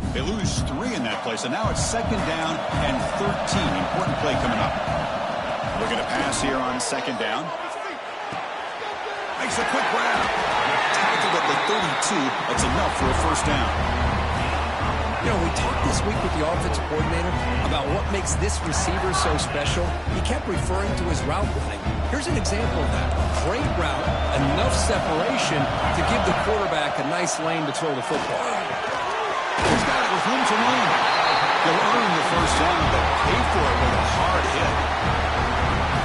They lose 3 in that play, so now it's 2nd down and 13. Important play coming up. Looking to pass here on 2nd down. Makes a quick grab. Tackled at the 32. That's enough for a 1st down. You know, we talked this week with the offensive coordinator about what makes this receiver so special. He kept referring to his route running. Here's an example of that. Great route, enough separation to give the quarterback a nice lane to throw the football. He's got it with room to run. He'll earn the 1st down, but pay for it with a hard hit.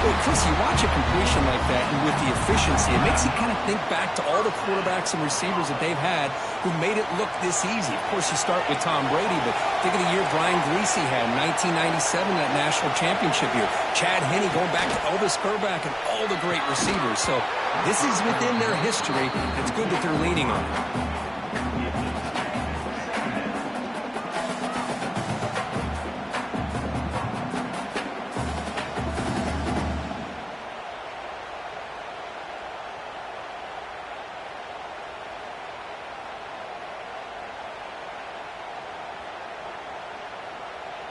Well, Chris, you watch a completion like that, and with the efficiency, it makes you kind of think back to all the quarterbacks and receivers that they've had who made it look this easy. Of course, you start with Tom Brady, but think of the year Brian Griese had in 1997, that national championship year. Chad Henne going back to Elvis Grbac and all the great receivers. So this is within their history. It's good that they're leaning on it.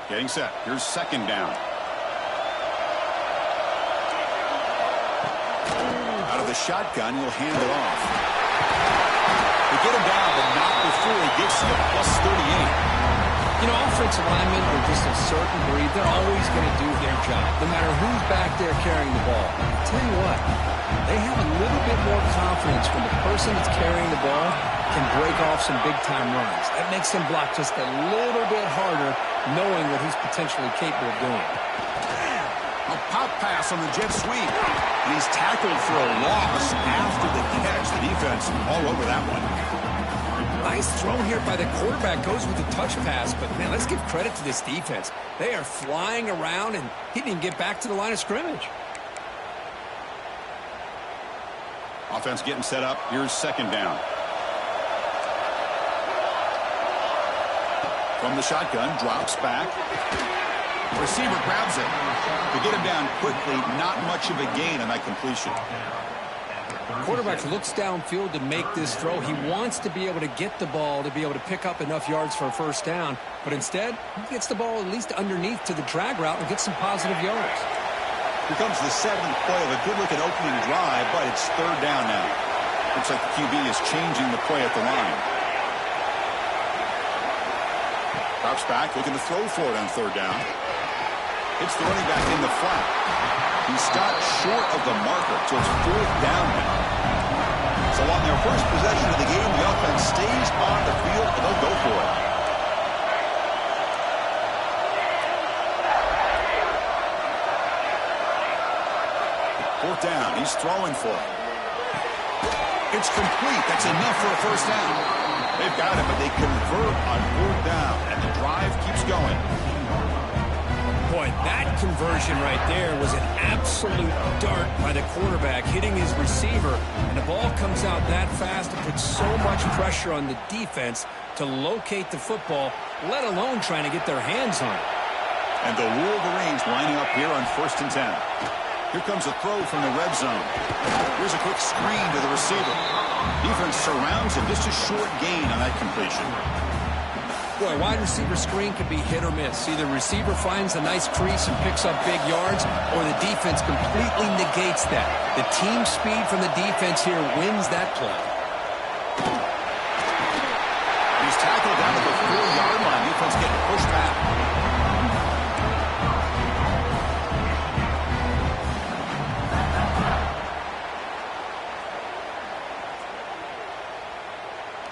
Getting set. Here's 2nd down. Out of the shotgun, he'll hand it off. They get him down, but not before he gets to the +38. You know, offensive linemen are just a certain breed. They're always going to do their job, no matter who's back there carrying the ball. I'll tell you what, they have a little bit more confidence when the person that's carrying the ball can break off some big-time runs. That makes them block just a little bit harder, knowing what he's potentially capable of doing. A pop pass on the jet sweep. And he's tackled for a loss after the catch. The defense all over that one. Nice throw here by the quarterback. Goes with the touch pass. But, man, let's give credit to this defense. They are flying around, and he didn't even get back to the line of scrimmage. Offense getting set up. Here's 2nd down. From the shotgun, drops back. Receiver grabs it. To get him down quickly, not much of a gain on that completion. Quarterback looks downfield to make this throw. He wants to be able to get the ball to be able to pick up enough yards for a 1st down. But instead, he gets the ball at least underneath to the drag route and gets some positive yards. Here comes the 7th play of a good-looking opening drive, but it's 3rd down now. Looks like the QB is changing the play at the line. Drops back, looking to throw for it on 3rd down. Hits the running back in the flat. He stopped short of the marker, so it's 4th down now. So on their first possession of the game, the offense stays on the field, and they'll go for it. Fourth down, he's throwing for it. It's complete. That's enough for a 1st down. They've got it, but they convert on 4th down, and the drive keeps going. Boy, that conversion right there was an absolute dart by the quarterback, hitting his receiver, and the ball comes out that fast to put so much pressure on the defense to locate the football, let alone trying to get their hands on it. And the Wolverines lining up here on 1st and 10. Here comes a throw from the red zone. Here's a quick screen to the receiver. Defense surrounds him. Just a short gain on that completion. Boy, wide receiver screen can be hit or miss. Either receiver finds a nice crease and picks up big yards, or the defense completely negates that. The team speed from the defense here wins that play. He's tackled down at the 4-yard line. Defense getting pushed back.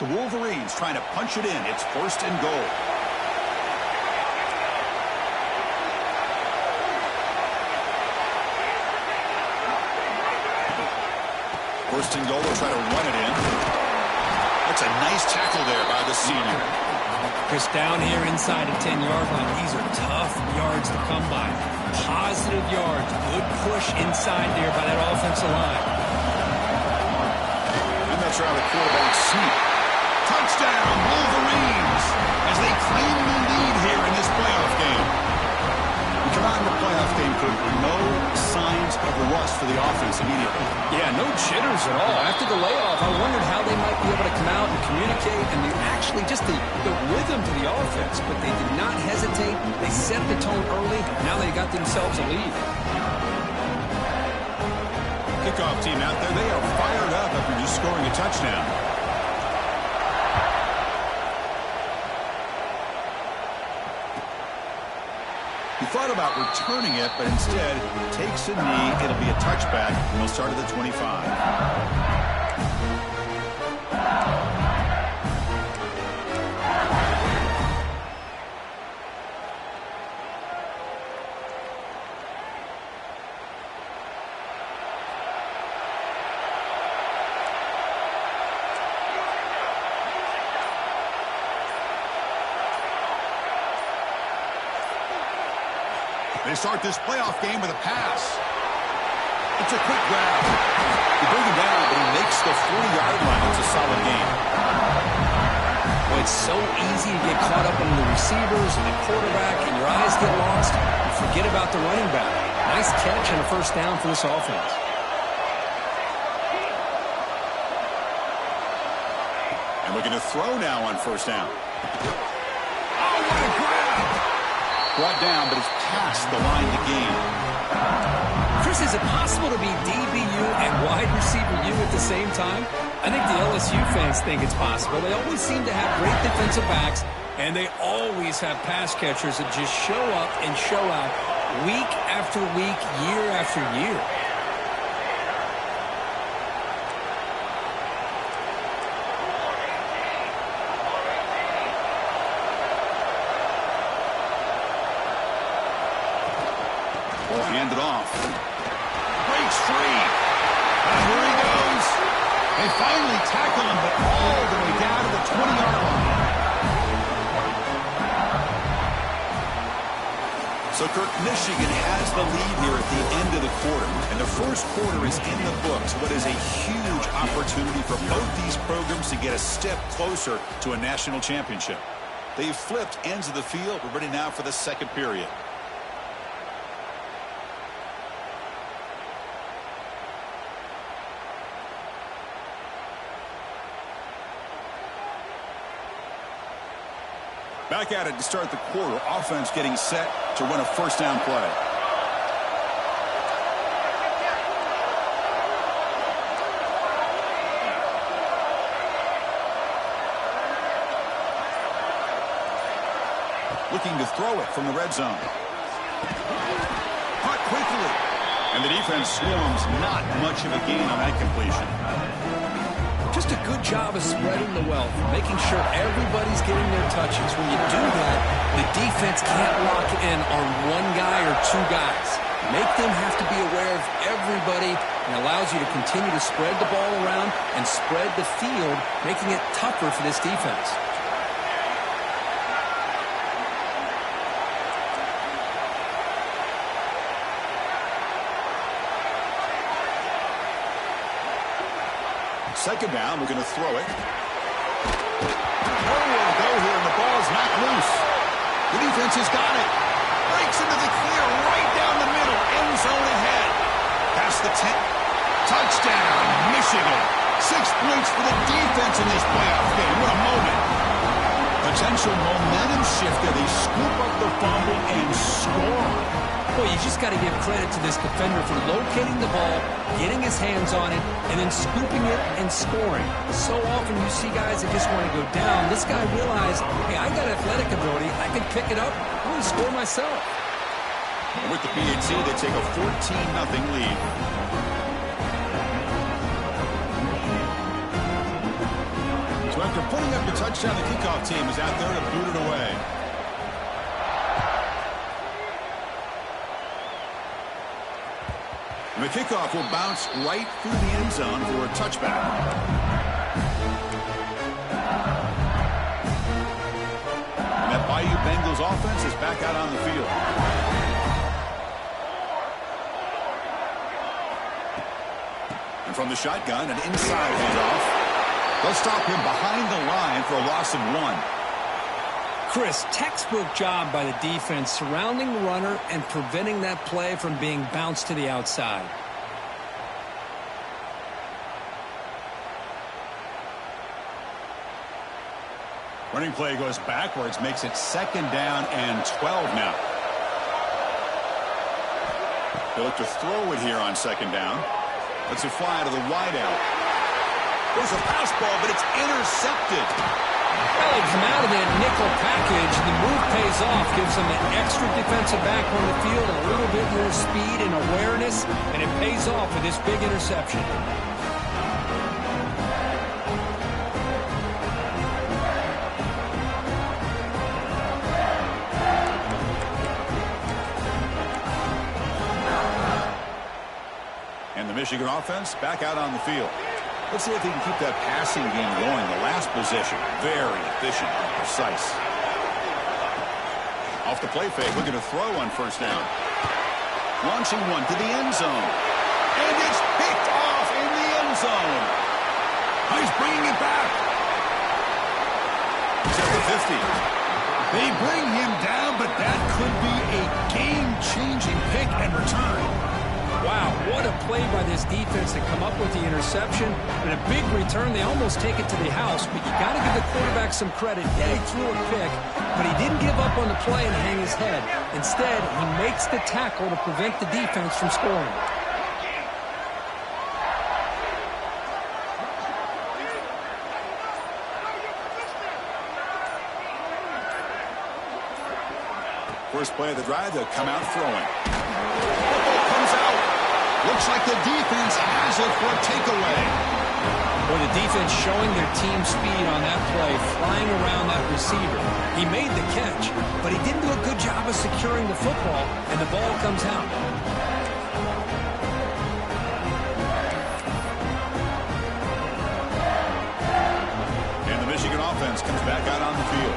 The Wolverines trying to punch it in. It's 1st and goal. First and goal, they'll try to run it in. That's a nice tackle there by the senior. Chris, down here inside the 10-yard line, these are tough yards to come by. Positive yards. Good push inside there by that offensive line. And that's around the quarterback's seat. Touchdown, Wolverines, as they claim the lead here in this playoff game. We come out in the playoff game, Kirk, no signs of rust for the offense immediately. Yeah, no jitters at all. After the layoff, I wondered how they might be able to come out and communicate, and actually just the rhythm to the offense. But they did not hesitate. They set the tone early. Now they got themselves a lead. Kickoff team out there, they are fired up after just scoring a touchdown. He thought about returning it, but instead takes a knee. It'll be a touchback, and he'll start at the 25. They start this playoff game with a pass. It's a quick grab. They bring him down, but he makes the 40-yard line. It's a solid game. Well, it's so easy to get caught up in the receivers and the quarterback, and your eyes get lost. You forget about the running back. Nice catch and a first down for this offense. And looking to throw now on first down. Oh, what a grab! Brought down, but it's past the line to gain. Chris, is it possible to be DBU and wide receiver U at the same time? I think the LSU fans think it's possible. They always seem to have great defensive backs, and they always have pass catchers that just show up and show out week after week, year after year. Hand it off. Breaks free. And here he goes. They finally tackle him, but all the way down to the 20-yard line. So, Kirk, Michigan has the lead here at the end of the quarter. And the first quarter is in the books. What is a huge opportunity for both these programs to get a step closer to a national championship. They've flipped ends of the field. We're ready now for the second period. Back at it to start the quarter. Offense getting set to run a first down play. Looking to throw it from the red zone. Caught quickly. And the defense swarms. Not much of a gain on that completion. Just a good job of spreading the wealth, making sure everybody's getting their touches. When you do that, the defense can't lock in on one guy or two guys. Make them have to be aware of everybody, and allows you to continue to spread the ball around and spread the field, making it tougher for this defense. Second down, we're going to throw it. Nowhere to go here, and the ball's not loose. The defense has got it. Breaks into the clear right down the middle. End zone ahead. Past the 10. Touchdown, Michigan. 6 points for the defense in this playoff game. What a moment. Potential momentum shifter. They scoop up the fumble and score. Boy, you just got to give credit to this defender for locating the ball, getting his hands on it, and then scooping it and scoring. So often you see guys that just want to go down. This guy realized, hey, I got athletic ability. I can pick it up. I'm going to score myself. And with the PAT, they take a 14-0 lead. So after putting up the touchdown, the kickoff team is out there to boot it away. And the kickoff will bounce right through the end zone for a touchback. And that Bayou Bengals offense is back out on the field. And from the shotgun, an inside handoff. They'll stop him behind the line for a loss of 1. Chris, textbook job by the defense surrounding the runner and preventing that play from being bounced to the outside. Running play goes backwards, makes it 2nd down and 12 now. They look to throw it here on 2nd down. Lets it fly to the wideout. There's a pass ball, but it's intercepted. Well, they come out of that nickel package. The move pays off, gives them an extra defensive back on the field, a little bit more speed and awareness, and it pays off with this big interception. And the Michigan offense back out on the field. Let's see if they can keep that passing game going. The last possession, very efficient and precise. Off the play fake, looking to throw on 1st down. Launching one to the end zone. And it's picked off in the end zone. He's bringing it back. He's at the 50. They bring him down, but that could be a game-changing pick and return. Wow, what a play by this defense to come up with the interception. And a big return. They almost take it to the house, but you got to give the quarterback some credit. Yeah, he threw a pick, but he didn't give up on the play and hang his head. Instead, he makes the tackle to prevent the defense from scoring. First play of the drive, they'll come out throwing. Football comes out. Looks like the defense has it for a takeaway. Well, the defense showing their team speed on that play, flying around that receiver. He made the catch, but he didn't do a good job of securing the football, and the ball comes out. And the Michigan offense comes back out on the field.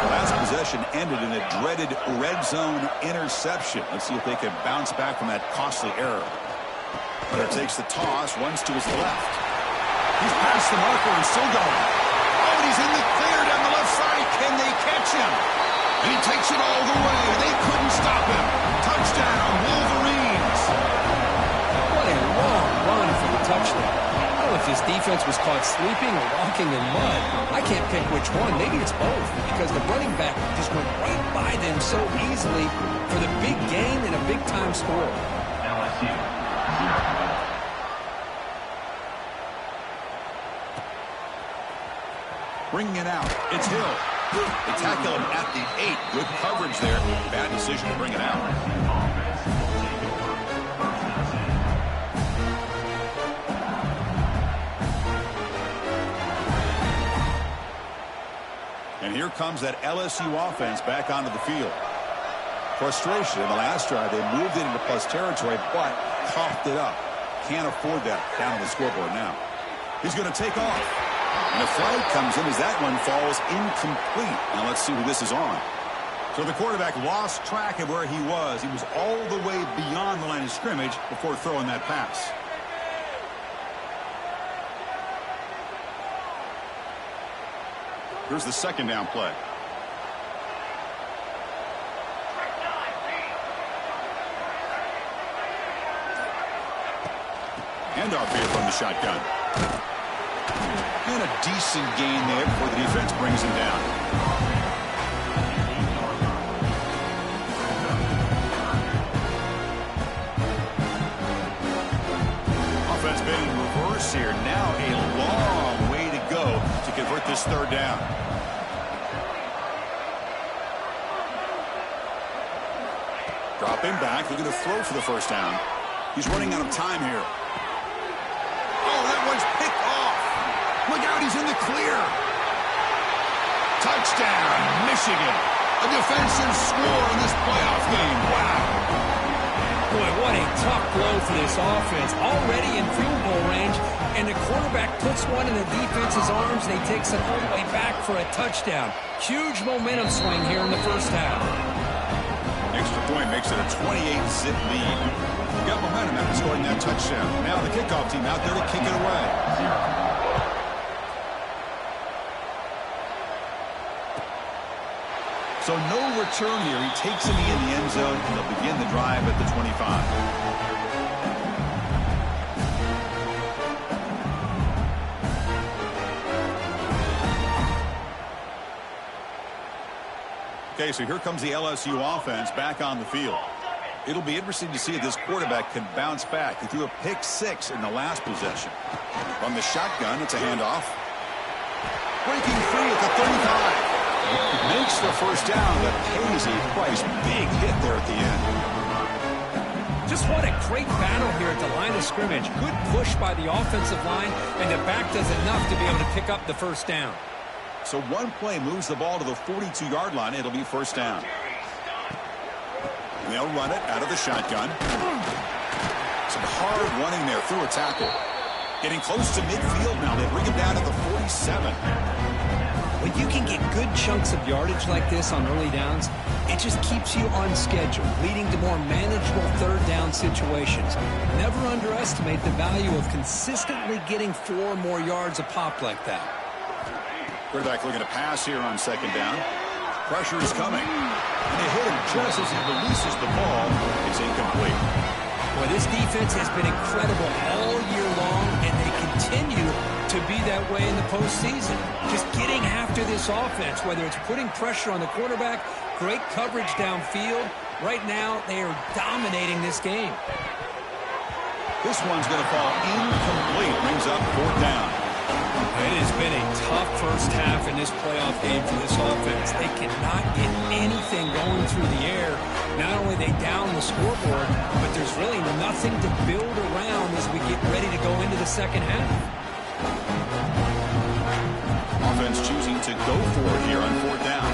The last possession ended in a dreaded red zone interception. Let's see if they can bounce back from that costly error. Hunter takes the toss, runs to his left. He's past the marker and still going. Oh, and he's in the clear down the left side. Can they catch him? And he takes it all the way. They couldn't stop him. Touchdown, Wolverines. What a long run for the touchdown. I don't know if this defense was caught sleeping or walking in mud. I can't pick which one. Maybe it's both, because the running back just went right by them so easily for the big gain and a big-time score. LSU. Bringing it out. It's Hill. They tackle him at the 8. Good coverage there. Bad decision to bring it out. And here comes that LSU offense back onto the field. Frustration in the last drive. They moved it into plus territory, but coughed it up. Can't afford that down on the scoreboard now. He's going to take off. And a flag comes in as that one falls incomplete. Now let's see who this is on. So the quarterback lost track of where he was. He was all the way beyond the line of scrimmage before throwing that pass. Here's the 2nd down play. Handoff here from the shotgun. And a decent gain there before the defense brings him down. Offense been in reverse here. Now a long way to go to convert this 3rd down. Dropping back, looking to throw for the 1st down. He's running out of time here. Oh, that one's picked off. Look out, he's in the clear. Touchdown, Michigan. A defensive score in this playoff game. Wow. Boy, what a tough blow for this offense. Already in field goal range, and the quarterback puts one in the defense's arms, and he takes it all the way back for a touchdown. Huge momentum swing here in the 1st half. Extra point makes it a 28-zip lead. Got momentum after scoring that touchdown. Now the kickoff team out there to kick it away. So no return here. He takes him in the end zone, and they'll begin the drive at the 25. Okay, so here comes the LSU offense back on the field. It'll be interesting to see if this quarterback can bounce back. He threw a pick-6 in the last possession. From the shotgun, it's a handoff. Breaking free at the 35. Makes the first down, but pays a price. Big hit there at the end. Just what a great battle here at the line of scrimmage. Good push by the offensive line, and the back does enough to be able to pick up the first down. So one play moves the ball to the 42-yard line. It'll be first down. They'll run it out of the shotgun. Some hard running there through a tackle. Getting close to midfield now. They bring him down to the 47. When you can get good chunks of yardage like this on early downs, it just keeps you on schedule, leading to more manageable third down situations. Never underestimate the value of consistently getting 4 or more yards a pop like that. Quarterback looking to pass here on second down. Pressure is coming. And they hit him just as he releases the ball. It's incomplete. Well, this defense has been incredible all year long, and they continue to be that way in the postseason. Just getting after this offense, whether it's putting pressure on the quarterback, great coverage downfield. Right now, they are dominating this game. This one's going to fall incomplete. Brings up fourth down. It has been a tough first half in this playoff game for this offense. They cannot get anything going through the air. Not only are they down the scoreboard, but there's really nothing to build around as we get ready to go into the second half. Offense choosing to go for it here on fourth down.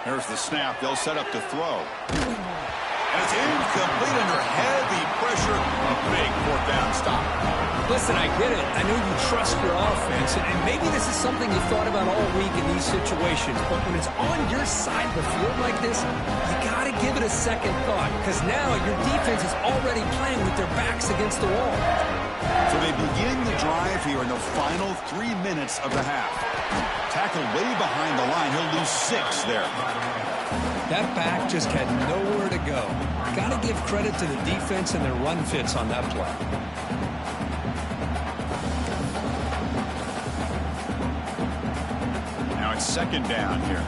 There's the snap. They'll set up to throw. And it's incomplete under heavy pressure. A big fourth down stop. Listen, I get it. I know you trust your offense, and maybe this is something you thought about all week in these situations, but when it's on your side of the field like this, you got to give it a second thought, because now your defense is already playing with their backs against the wall. So they begin the drive here in the final 3 minutes of the half. Tackled way behind the line. He'll lose 6 there. That back just had nowhere to go. Got to give credit to the defense and their run fits on that play. Now it's second down here.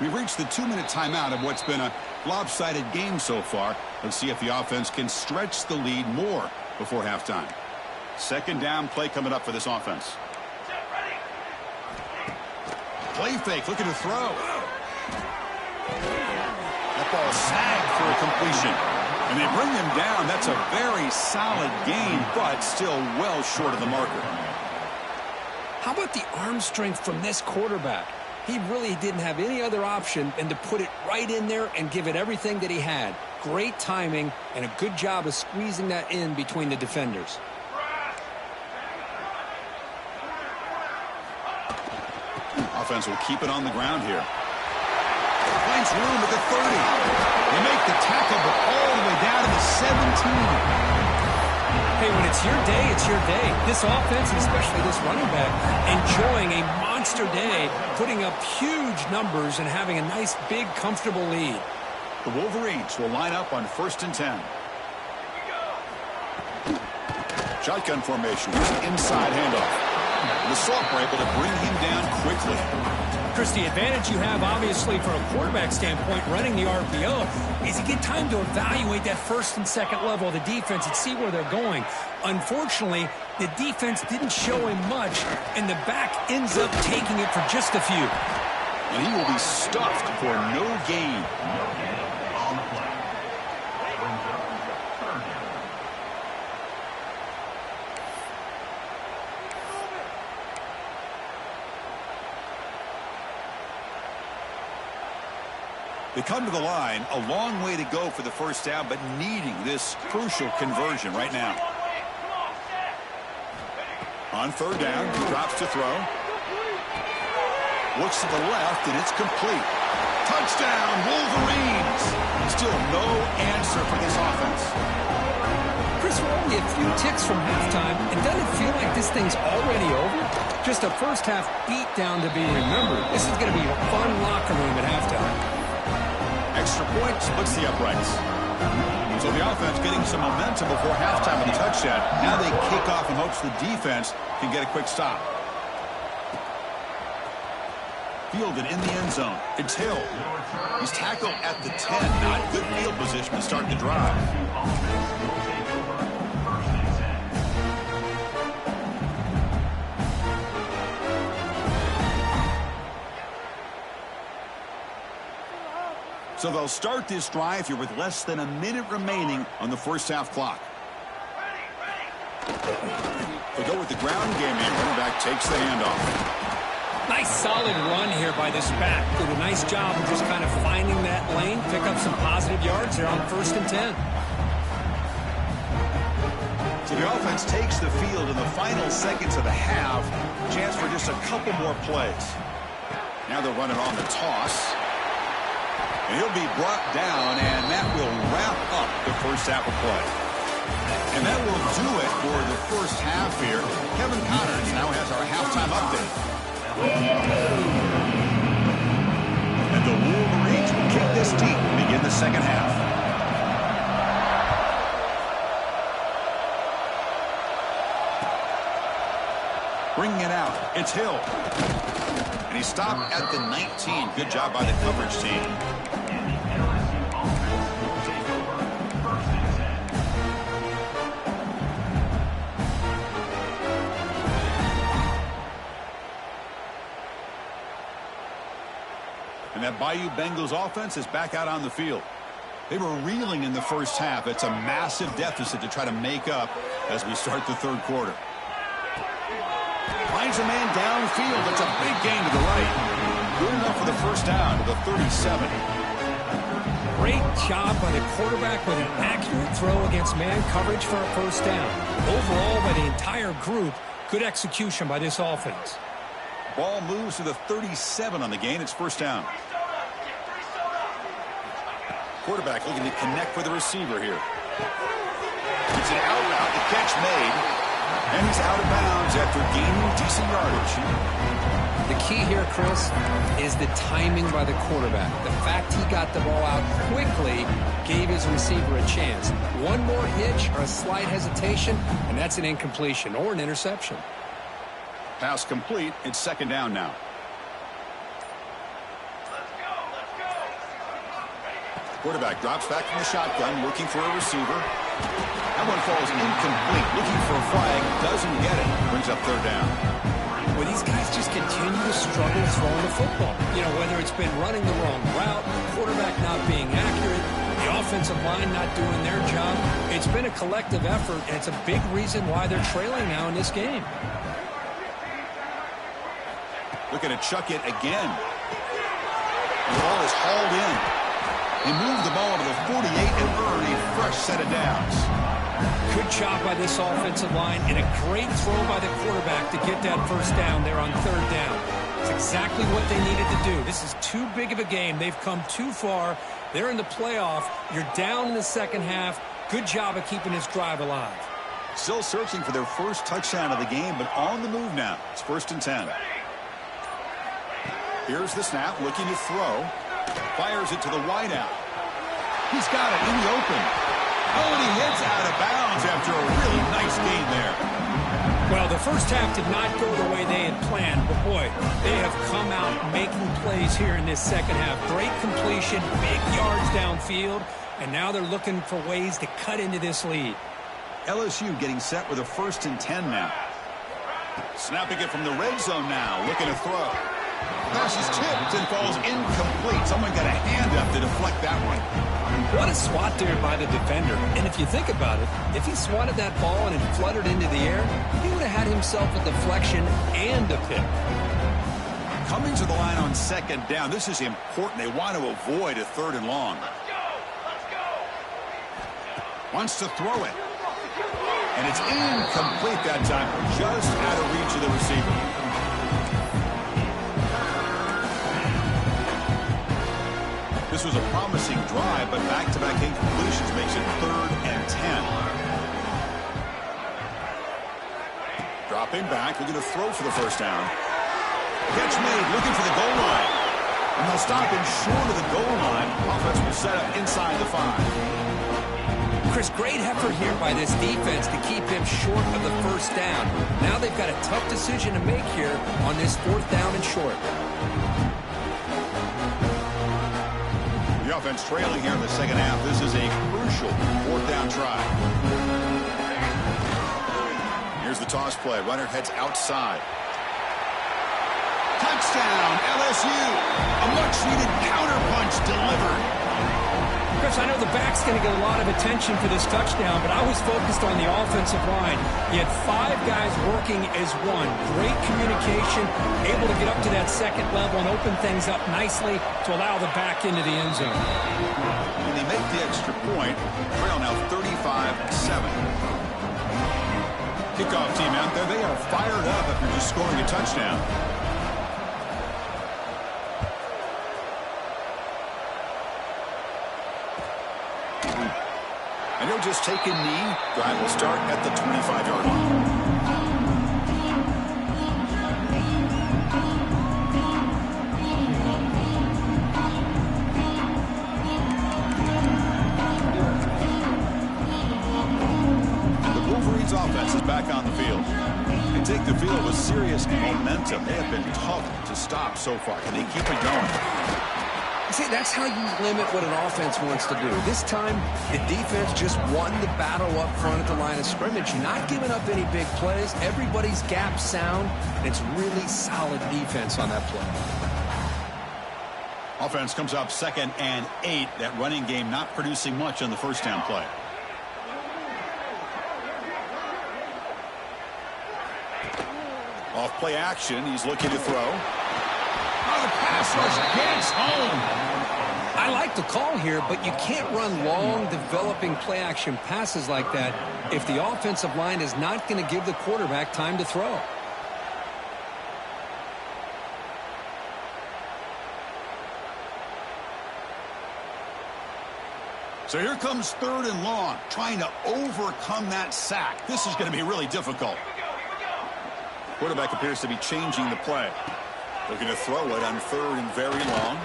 We've reached the 2-minute timeout of what's been a lopsided game so far. Let's see if the offense can stretch the lead more before halftime. Second down play coming up for this offense. Play fake, looking to throw. That ball sagged for a completion. And they bring him down. That's a very solid gain, but still well short of the marker. How about the arm strength from this quarterback? He really didn't have any other option than to put it right in there and give it everything that he had. Great timing and a good job of squeezing that in between the defenders. Offense will keep it on the ground here. Finds room at the 30. They make the tackle, but all the way down to the 17. Hey, when it's your day, it's your day. This offense, and especially this running back, enjoying a monster day, putting up huge numbers and having a nice, big, comfortable lead. The Wolverines will line up on 1st and 10. Shotgun formation, inside handoff. The Assault were able to bring him down quickly. Chris, the advantage you have, obviously, from a quarterback standpoint, running the RPO, is you get time to evaluate that first and second level of the defense and see where they're going. Unfortunately, the defense didn't show him much, and the back ends up taking it for just a few. And he will be stuffed for no gain. They come to the line, a long way to go for the first down, but needing this crucial conversion right now. On 3rd down, he drops to throw. Looks to the left, and it's complete. Touchdown, Wolverines! Still no answer for this offense. Chris, we're only a few ticks from halftime, and doesn't it feel like this thing's already over? Just a first-half beatdown to be remembered. This is going to be a fun locker room at halftime. Extra point splits the uprights. So the offense getting some momentum before halftime with a touchdown. Now they kick off in hopes the defense can get a quick stop. Fielded in the end zone. It's Hill. He's tackled at the 10. Not good field position to start the drive. So they'll start this drive here with less than a minute remaining on the first half clock. They'll go with the ground game here. Running back takes the handoff. Nice solid run here by this back. Did a nice job of just kind of finding that lane, pick up some positive yards here on 1st and 10. So the offense takes the field in the final seconds of the half. Chance for just a couple more plays. Now they're running on the toss. And he'll be brought down, and that will wrap up the first half of play. And that will do it for the first half here. Kevin Connors now has our halftime update. And the Wolverines will kick this deep and begin the second half. Bringing it out, it's Hill. And he stopped at the 19. Good job by the coverage team. And that Bayou Bengals offense is back out on the field. They were reeling in the first half. It's a massive deficit to try to make up as we start the third quarter. Finds a man downfield. That's a big gain to the right. Good enough for the first down to the 37. Great job by the quarterback with an accurate throw against man coverage for a first down. Overall, by the entire group, good execution by this offense. Ball moves to the 37 on the gain. It's first down. Quarterback looking to connect with the receiver here. It's an out route. The catch made. And he's out of bounds after gaining decent yardage. The key here, Chris, is the timing by the quarterback. The fact he got the ball out quickly gave his receiver a chance. One more hitch or a slight hesitation, and that's an incompletion or an interception. Pass complete. It's second down now. Quarterback drops back from the shotgun, looking for a receiver. That one falls incomplete. Looking for a flag. Doesn't get it. Brings up third down. Well, these guys just continue to struggle throwing the football. You know, whether it's been running the wrong route, quarterback not being accurate, the offensive line not doing their job. It's been a collective effort, and it's a big reason why they're trailing now in this game. Looking to chuck it again. The ball is hauled in. He moved the ball to the 48 and earned a fresh set of downs. Good job by this offensive line and a great throw by the quarterback to get that first down there on third down. It's exactly what they needed to do. This is too big of a game. They've come too far. They're in the playoff. You're down in the second half. Good job of keeping this drive alive. Still searching for their first touchdown of the game, but on the move now. It's 1st and 10. Here's the snap, looking to throw. Fires it to the wideout. He's got it in the open. Oh, and he hits out of bounds after a really nice gain there. Well, the first half did not go the way they had planned, but boy, they have come out making plays here in this second half. Great completion, big yards downfield, and now they're looking for ways to cut into this lead. LSU getting set with a 1st and 10 now. Snapping it from the red zone now, looking to throw. Pass is tipped and falls incomplete. Someone got a hand up to deflect that one. What a swat there by the defender. And if you think about it, if he swatted that ball and it fluttered into the air, he would have had himself a deflection and a pick. Coming to the line on second down. This is important. They want to avoid a 3rd and long. Wants to throw it. And it's incomplete that time. Just out of reach of the receiver. This was a promising drive, but back-to-back incompletions makes it 3rd and 10. Dropping back, looking to throw for the first down. Catch made, looking for the goal line. And they'll stop him short of the goal line. Offense will set up inside the 5. Chris, great effort here by this defense to keep him short of the first down. Now they've got a tough decision to make here on this 4th down and short. The offense trailing here in the second half. This is a crucial 4th down try. Here's the toss play. Runner heads outside. Touchdown, LSU. A much-needed counterpunch delivered. Chris, I know the back's going to get a lot of attention for this touchdown, but I was focused on the offensive line. He had 5 guys working as one. Great communication, able to get up to that second level and open things up nicely to allow the back into the end zone. And they make the extra point. Trail now 35-7. Kickoff team out there. They are fired up after just scoring a touchdown. And he'll just take a knee. Drive will start at the 25-yard line. And the Wolverines offense is back on the field. They take the field with serious momentum. They have been tough to stop so far. Can they keep it going? See, that's how you limit what an offense wants to do. This time, the defense just won the battle up front at the line of scrimmage. Not giving up any big plays. Everybody's gap sound. It's really solid defense on that play. Offense comes up 2nd and 8. That running game not producing much on the first down play. Off play action. He's looking to throw. Oh, the pass rush gets home. I like the call here, but you can't run long, developing play-action passes like that if the offensive line is not going to give the quarterback time to throw. So here comes 3rd and long, trying to overcome that sack. This is going to be really difficult. Quarterback appears to be changing the play. Looking to throw it on 3rd and very long.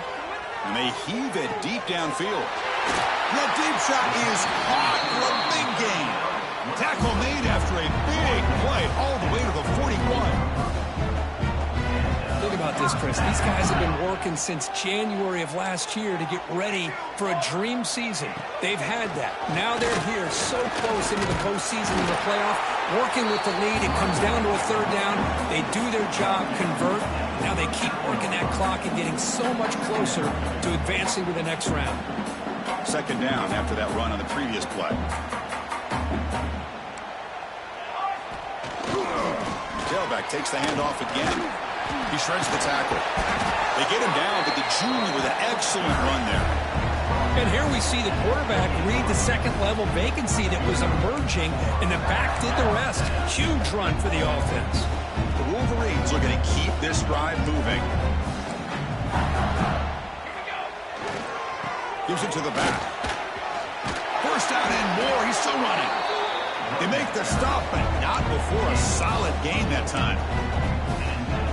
And they heave it deep downfield. The deep shot is caught for a big gain. Tackle made after a big play all the way to the 41. Think about this, Chris. These guys have been working since January of last year to get ready for a dream season. They've had that. Now they're here so close into the postseason and the playoff, working with the lead. It comes down to a 3rd down. They do their job, convert. Now they keep working that clock and getting so much closer to advancing to the next round. 2nd down after that run on the previous play. Tailback takes the handoff again. He shreds the tackle. They get him down, but the junior with an excellent run there. And here we see the quarterback read the second-level vacancy that was emerging, and the back did the rest. Huge run for the offense. The Wolverines are going to keep this drive moving. Gives it to the back. First down and more. He's still running. They make the stop, but not before a solid gain that time.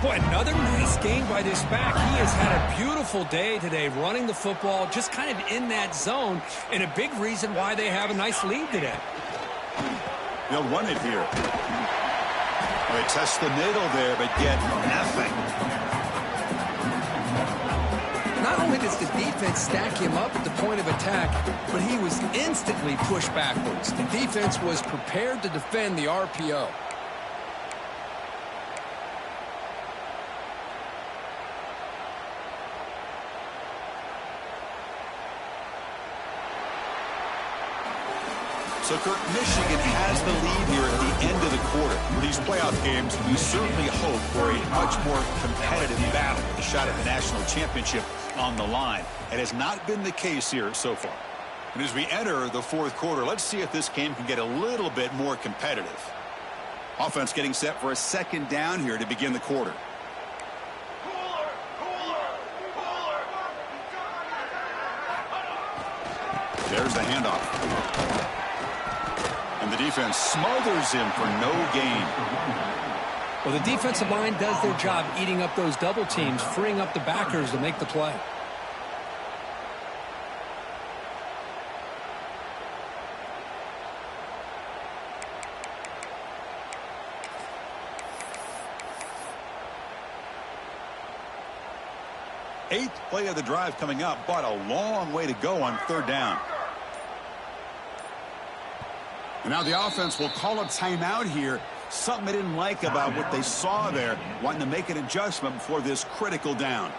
Boy, another nice gain by this back. He has had a beautiful day today running the football, just kind of in that zone, and a big reason why they have a nice lead today. They'll run it here. They test the middle there, but get nothing. Not only does the defense stack him up at the point of attack, but he was instantly pushed backwards. The defense was prepared to defend the RPO. So, Kirk, Michigan has the lead here at the end of the quarter. For these playoff games, we certainly hope for a much more competitive battle, a shot at the national championship on the line. It has not been the case here so far. And as we enter the 4th quarter, let's see if this game can get a little bit more competitive. Offense getting set for a 2nd down here to begin the quarter. There's the handoff. And the defense smothers him for no gain. Well, the defensive line does their job eating up those double teams, freeing up the backers to make the play. Eighth play of the drive coming up, but a long way to go on third down. And now the offense will call a timeout here. Something they didn't like about what they saw there, wanting to make an adjustment before this critical down.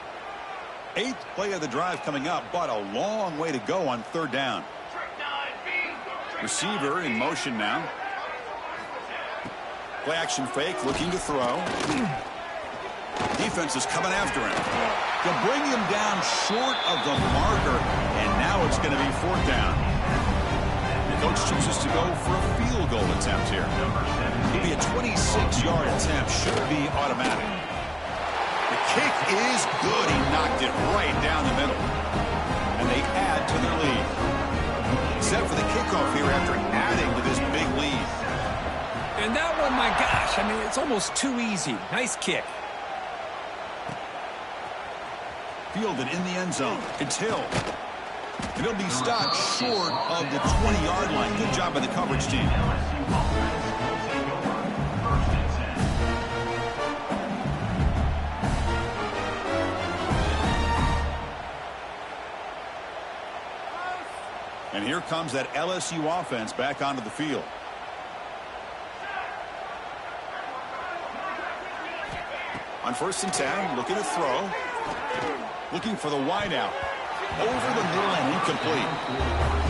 Eighth play of the drive coming up, but a long way to go on third down. Receiver in motion now. Play action fake, looking to throw. Defense is coming after him. They'll bring him down short of the marker, and now it's going to be fourth down. The coach chooses to go for a field goal attempt here. It'll be a 26-yard attempt, should be automatic. The kick is good. He knocked it right down the middle. And they add to their lead. Set for the kickoff here after adding to this big lead. And that one, my gosh, I mean, it's almost too easy. Nice kick. Fielded in the end zone. It's Hill. And he'll be stopped short of the 20-yard line. Good job by the coverage team. And here comes that LSU offense back onto the field. On 1st and 10, looking to throw. Looking for the wideout. Over the middle and incomplete.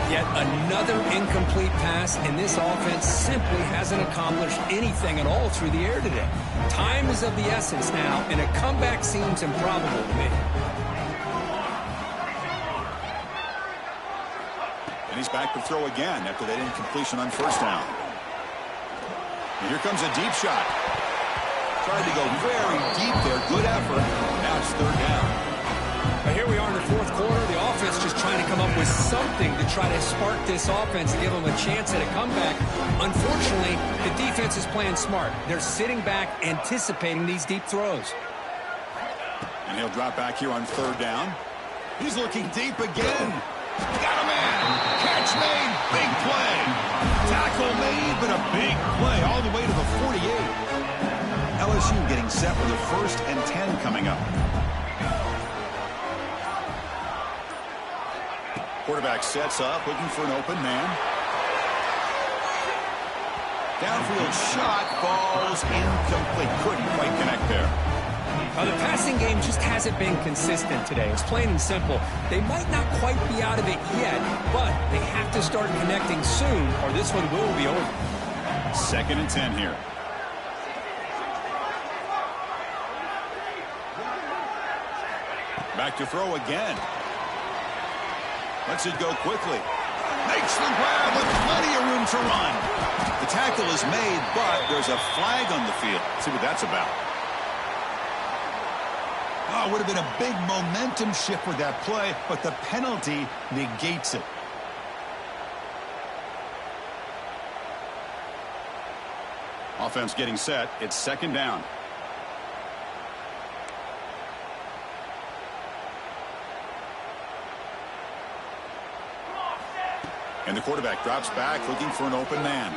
Yet another incomplete pass, and this offense simply hasn't accomplished anything at all through the air today. Time is of the essence now, and a comeback seems improbable to me. And he's back to throw again after that incompletion on 1st down. And here comes a deep shot. Tried to go very deep there. Good effort. Now it's 3rd down. But here we are in the 4th quarter. The offense just trying to come up with something to try to spark this offense and give them a chance at a comeback. Unfortunately, the defense is playing smart. They're sitting back, anticipating these deep throws. And he'll drop back here on 3rd down. He's looking deep again. Got a man. Catch made. Big play. Tackle made, but a big play all the way to the 48. LSU getting set for the 1st and 10 coming up. Quarterback sets up, looking for an open man. Downfield shot falls incomplete. Couldn't quite connect there. The passing game just hasn't been consistent today. It's plain and simple. They might not quite be out of it yet, but they have to start connecting soon, or this one will be over. 2nd and 10 here. Back to throw again. Lets it go quickly. Makes the grab with plenty of room to run. The tackle is made, but there's a flag on the field. Let's see what that's about. Oh, it would have been a big momentum shift with that play, but the penalty negates it. Offense getting set. It's 2nd down. And the quarterback drops back, looking for an open man.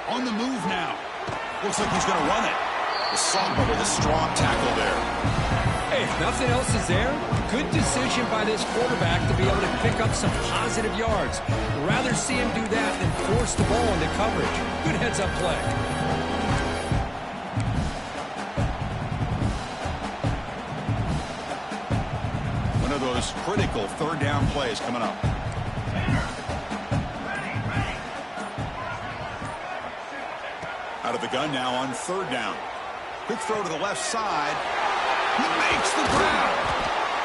On the move now. Looks like he's going to run it. The Samba with a strong tackle there. Hey, if nothing else is there, good decision by this quarterback to be able to pick up some positive yards. Rather see him do that than force the ball into coverage. Good heads-up play. One of those critical 3rd down plays coming up. Out of the gun now on 3rd down. Quick throw to the left side. He makes the grab.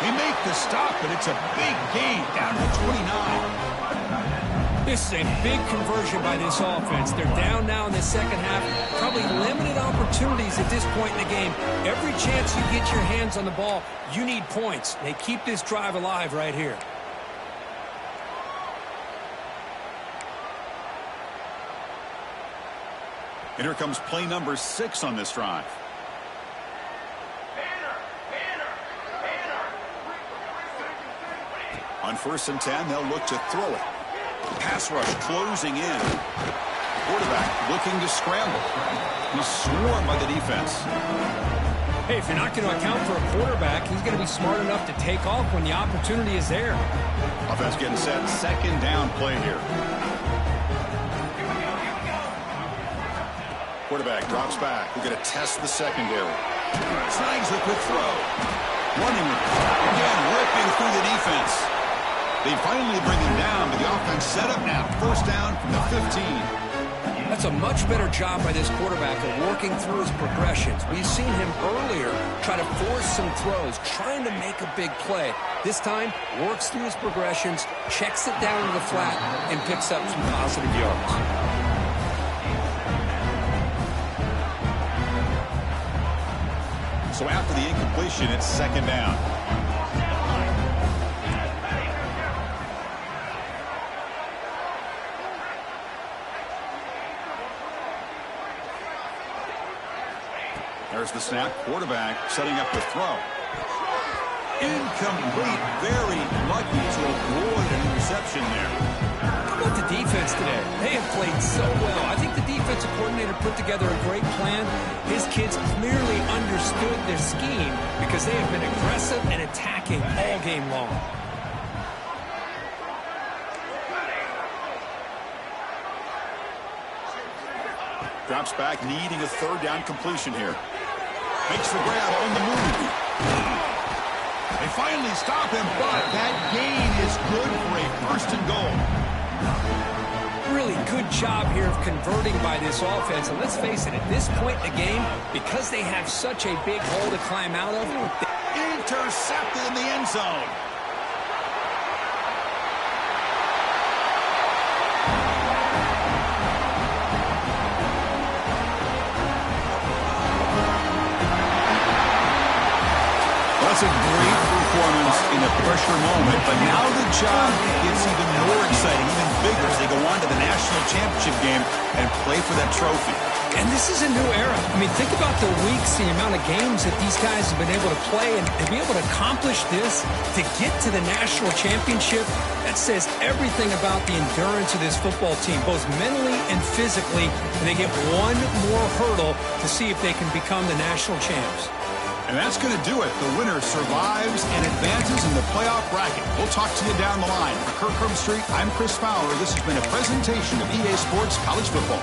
They make the stop, but it's a big gain down to 29. This is a big conversion by this offense. They're down now in the 2nd half. Probably limited opportunities at this point in the game. Every chance you get your hands on the ball, you need points. They keep this drive alive right here. And here comes play number 6 on this drive. On 1st and 10, they'll look to throw it. Pass rush closing in. Quarterback looking to scramble. He's swarmed by the defense. Hey, if you're not going to account for a quarterback, he's going to be smart enough to take off when the opportunity is there. Offense getting set. 2nd down play here. Quarterback drops back. We're going to test the secondary. Snags a quick throw. Running again, ripping through the defense. They finally bring him down, but the offense set up now. 1st down from the 15. That's a much better job by this quarterback of working through his progressions. We've seen him earlier try to force some throws, trying to make a big play. This time, works through his progressions, checks it down to the flat, and picks up some positive yards. So after the incompletion, it's 2nd down. There's the snap. Quarterback setting up the throw. Incomplete. Very lucky to avoid an interception there. How about the defense today? They have played so well. I think the defensive coordinator put together a great plan. His kids clearly understood their scheme because they have been aggressive and attacking all game long. Drops back, needing a 3rd down completion here. Makes the grab on the move. They finally stop him, but that gain is good for a 1st and goal. Really good job here of converting by this offense. And let's face it, at this point in the game, because they have such a big hole to climb out of, Intercepted in the end zone. That's a great performance in a pressure moment, but now the job gets even more exciting, even bigger as they go on to the national championship game and play for that trophy. And this is a new era. I mean, think about the weeks, the amount of games that these guys have been able to play, and to be able to accomplish this, to get to the national championship, that says everything about the endurance of this football team, both mentally and physically, and they get one more hurdle to see if they can become the national champs. And that's going to do it. The winner survives and advances in the playoff bracket. We'll talk to you down the line. For Kirk Herbstreit, I'm Chris Fowler. This has been a presentation of EA Sports College Football.